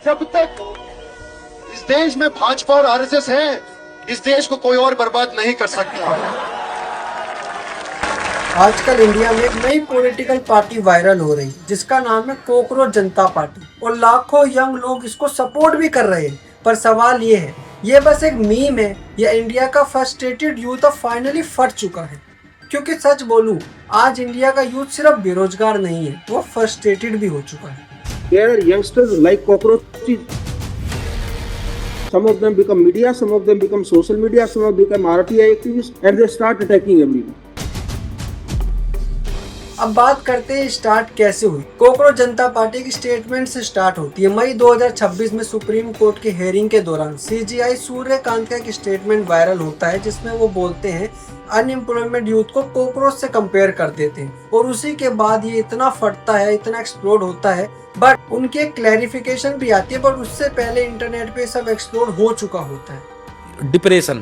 जब तक इस देश में भाजपा और आरएसएस है, इस देश को कोई और बर्बाद नहीं कर सकता। आजकल इंडिया में एक नई पॉलिटिकल पार्टी वायरल हो रही है जिसका नाम है कॉकरोच जनता पार्टी, और लाखों यंग लोग इसको सपोर्ट भी कर रहे हैं। पर सवाल ये है, ये बस एक मीम है या इंडिया का फ्रस्ट्रेटेड यूथ अब फाइनली फट चुका है? क्योंकि सच बोलूं, आज इंडिया का यूथ सिर्फ बेरोजगार नहीं है, वो फ्रस्ट्रेटेड भी हो चुका है। There are youngsters like cockroaches. Some of them become media, some of them become social media, some of them become RTI activists, and they start attacking everyone. अब बात करते हैं स्टार्ट कैसे हुई। कॉकरोच जनता पार्टी की स्टेटमेंट से start होती है। मई 2026 में सुप्रीम कोर्ट की हेयरिंग के दौरान सीजीआई सूर्यकांत का एक स्टेटमेंट वायरल होता है जिसमें वो बोलते हैं अनएम्प्लॉयमेंट यूथ को कॉकरोच से कंपेयर कर देते हैं, और उसी के बाद ये इतना फटता है, इतना एक्सप्लोड होता है। बट उनकी एक क्लैरिफिकेशन भी आती है, बट उससे पहले इंटरनेट पे सब एक्सप्लोड हो चुका होता है। डिप्रेशन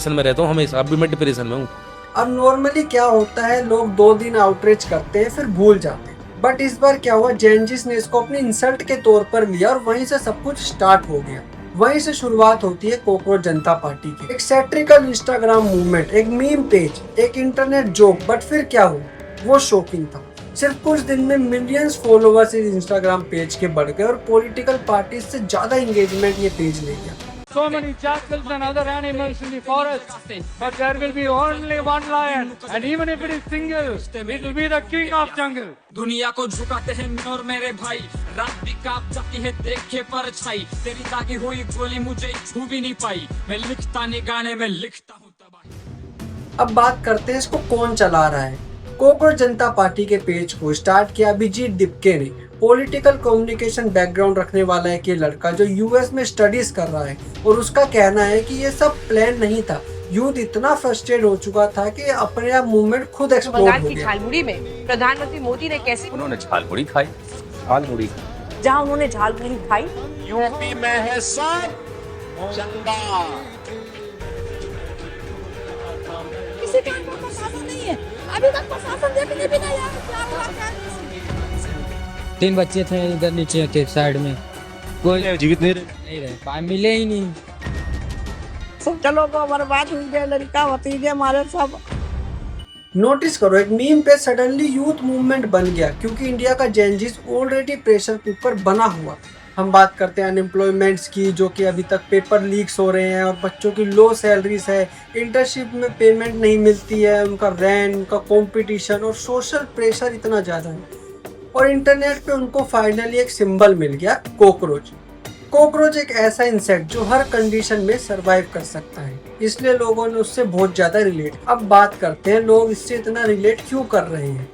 में रहता हूँ हमेशा, अभी मैं डिप्रेशन में हूँ। अब नॉर्मली क्या होता है, लोग 2 दिन आउटरीच करते हैं फिर भूल जाते हैं। बट इस बार क्या हुआ, जेनजिस ने इसको अपनी इंसल्ट के तौर पर लिया और वहीं से सब कुछ स्टार्ट हो गया। वहीं से शुरुआत होती है कॉकरोच जनता पार्टी की। एक सैटिरिकल इंस्टाग्राम मूवमेंट, एक मीम पेज, एक इंटरनेट जोक। बट फिर क्या हुआ, वो शॉकिंग था। सिर्फ कुछ दिन में मिलियंस फॉलोवर्स इस इंस्टाग्राम पेज के बढ़ गए और पॉलिटिकल पार्टी से ज्यादा एंगेजमेंट ये पेज ले गया। So many jackals and other animals in the forest, but there will be only one lion, and even if it is single, it will be the king of jungle. दुनिया को झुकाते हैं और मेरे भाई, रात भी कांप जाती है देखे परछाई, तेरी दागी हुई गोली मुझे छू भी नहीं पाई, मैं लिखता नहीं गाने में लिखता हूँ तबाही। अब बात करते हैं इसको कौन चला रहा है। कॉकरोच जनता पार्टी के पेज को स्टार्ट किया अभिजीत दिपके ने। पॉलिटिकल कम्युनिकेशन बैकग्राउंड रखने वाला है कि लड़का जो यूएस में स्टडीज कर रहा है, और उसका कहना है कि ये सब प्लान नहीं था। यूथ इतना फ्रस्ट्रेट हो चुका था कि अपने आप मूवमेंट खुद एक्सप्लोड हो गया। झालमुड़ी में प्रधानमंत्री मोदी ने कैसे उन्होंने झालमुड़ी खाई, झालमुड़ी जहाँ उन्होंने झालमुड़ी खाई, यूपी में है सब चंगा। किसी का प्रशासन नहीं है अभी तक, प्रशासन देखने भी नहीं आया। 3 बच्चे थे इधर नीचे के साइड में, कोई जीवित नहीं रहे, मिले ही नहीं। सब चलो तो बर्बाद हुई गए, लड़का भतीजे हमारे सब। नोटिस करो, एक मीम पे सडनली यूथ मूवमेंट बन गया क्योंकि इंडिया का जेनजीस ऑलरेडी प्रेशर कुकर बना हुआ। हम बात करते हैं अनएम्प्लॉयमेंट्स की, जो कि अभी तक पेपर लीक्स हो रहे हैं, और बच्चों की लो सैलरीज है, इंटर्नशिप में पेमेंट नहीं मिलती है, उनका रेंट, उनका कंपटीशन और सोशल प्रेशर इतना ज़्यादा है। और इंटरनेट पे उनको फाइनली एक सिंबल मिल गया, कॉकरोच। कॉकरोच एक ऐसा इंसेक्ट जो हर कंडीशन में सरवाइव कर सकता है, इसलिए लोगों ने उससे बहुत ज़्यादा रिलेट। अब बात करते हैं लोग इससे इतना रिलेट क्यों कर रहे हैं।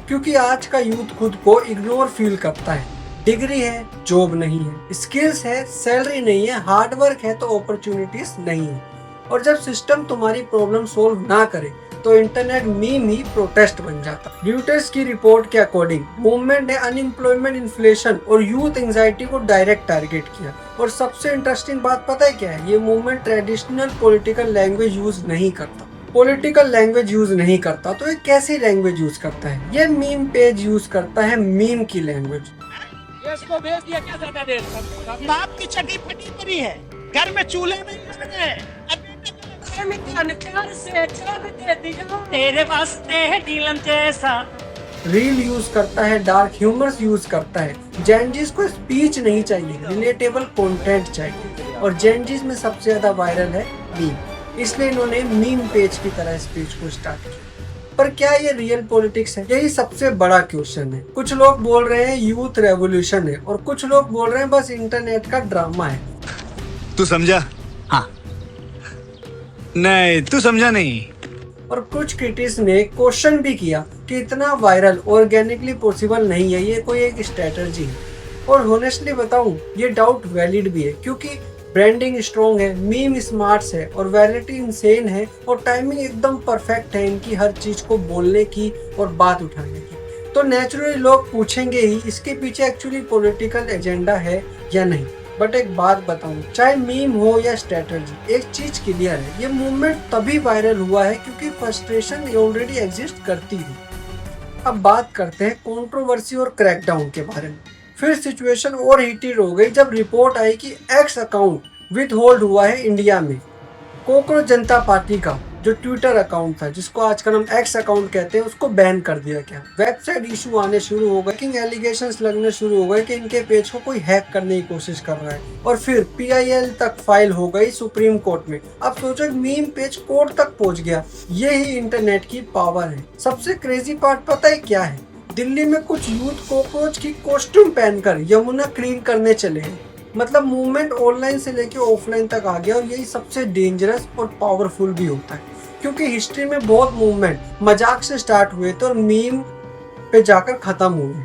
क्योंकि आज का यूथ खुद को इग्नोर फील करता है। डिग्री है, जॉब नहीं है, स्किल्स है, सैलरी नहीं है, हार्डवर्क है तो अपॉर्चुनिटीज नहीं है। और जब सिस्टम तुम्हारी प्रॉब्लम सोल्व ना करे तो इंटरनेट मीम ही प्रोटेस्ट बन जाता। ड्यूटर्स की रिपोर्ट के अकॉर्डिंग मूवमेंट ने अनएम्प्लॉयमेंट, इन्फ्लेशन और यूथ एंजाइटी को डायरेक्ट टारगेट किया। और सबसे इंटरेस्टिंग बात पता है क्या है, ये movement traditional political language use नहीं करता। पॉलिटिकल लैंग्वेज यूज नहीं करता तो ये कैसी लैंग्वेज यूज करता है? ये मीम पेज यूज करता है मीम की लैंग्वेज। इसको भेज दिया क्या ज्यादा देर? बाप की छठी फटी पड़ी है, घर में चूल्हे में तेरे वास्ते है नीलम जैसा। रील यूज करता है, डार्क ह्यूमर्स यूज करता है। जेनजीज को स्पीच नहीं चाहिए, रिलेटेबल कंटेंट चाहिए, और जेनजीज में सबसे ज्यादा वायरल है मीम, इसलिए इन्होंने मीम पेज की तरह स्पीच को स्टार्ट किया। पर क्या ये रियल पॉलिटिक्स है? यही सबसे बड़ा क्वेश्चन है। कुछ लोग बोल रहे हैं यूथ रेवोल्यूशन है, और कुछ लोग बोल रहे हैं बस इंटरनेट का ड्रामा है। तू समझा? हाँ। नहीं, तू समझा नहीं। और कुछ क्रिटिक्स ने क्वेश्चन भी किया कि इतना वायरल ऑर्गेनिकली पॉसिबल नहीं है, ये कोई एक स्ट्रेटजी है। और होनेस्टली बताऊं, ये डाउट वैलिड भी है, क्योंकि ब्रांडिंग स्ट्रॉन्ग है, मीम स्मार्ट्स है, और वैलिडिटी इंसेन है, और टाइमिंग एकदम परफेक्ट है इनकी हर चीज को बोलने की और बात उठाने की। तो नेचुरली लोग पूछेंगे ही इसके पीछे एक्चुअली पॉलिटिकल एजेंडा है या नहीं। बट एक बात बताऊं, चाहे मीम हो या स्ट्रेटजी, एक चीज क्लियर है, ये मूवमेंट तभी वायरल हुआ है क्योंकि फ्रस्ट्रेशन ऑलरेडी एग्जिस्ट करती थी। अब बात करते हैं कंट्रोवर्सी और क्रैकडाउन के बारे में। फिर सिचुएशन और हीटेड हो गई जब रिपोर्ट आई कि एक्स अकाउंट विथ होल्ड हुआ है इंडिया में। कॉकरोच जनता पार्टी का जो ट्विटर अकाउंट था, जिसको आजकल हम एक्स अकाउंट कहते हैं, उसको बैन कर दिया गया। वेबसाइट इशू आने शुरू हो गए, एलिगेशंस लगने शुरू हो गए कि इनके पेज को कोई हैक करने की कोशिश कर रहा है, और फिर PIL तक फाइल हो गई सुप्रीम कोर्ट में। अब सोचो मीम पेज कोर्ट तक पहुंच गया। ये ही इंटरनेट की पावर है। सबसे क्रेजी पार्ट पता है क्या है? दिल्ली में कुछ यूथ कॉकरोच की कॉस्ट्यूम पहनकर यमुना क्लीन करने चले हैं। मतलब मूवमेंट ऑनलाइन से लेके ऑफलाइन तक आ गया, और यही सबसे डेंजरस और पावरफुल भी होता है, क्योंकि हिस्ट्री में बहुत मूवमेंट मजाक से स्टार्ट हुए थे और मीम पे जाकर खत्म हुए।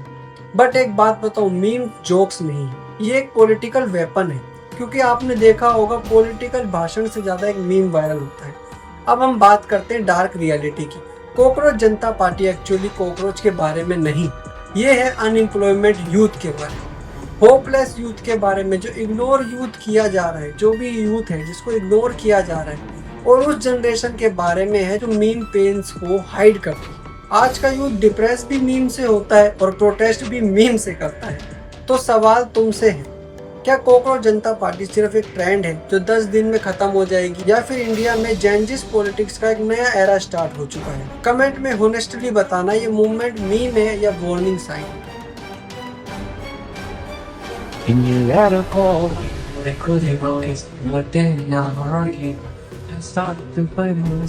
बट एक बात बताऊं, मीम जोक्स नहीं है, ये एक पॉलिटिकल वेपन है। क्योंकि आपने देखा होगा पॉलिटिकल भाषण से ज्यादा एक मीम वायरल होता है। अब हम बात करते हैं डार्क रियलिटी की। कॉकरोच जनता पार्टी एक्चुअली कॉकरोच के बारे में नहीं, ये है अनएम्प्लॉयमेंट यूथ के बारे में, होपलेस यूथ के बारे में, जो इग्नोर यूथ किया जा रहा है, जो भी यूथ है जिसको इग्नोर किया जा रहा है, और उस जनरेशन के बारे में है जो मीम पेन्स को हाइड करती है। आज का यूथ डिप्रेस भी मीम से होता है और प्रोटेस्ट भी मीम से करता है। तो सवाल तुमसे है, क्या कॉकरोच जनता पार्टी सिर्फ एक ट्रेंड है जो 10 दिन में खत्म हो जाएगी, या फिर इंडिया में जेनजिस पॉलिटिक्स का एक नया एरा स्टार्ट हो चुका है? कमेंट में होनेस्टली बताना, ये मूवमेंट मीम है या warning sign. Start to play more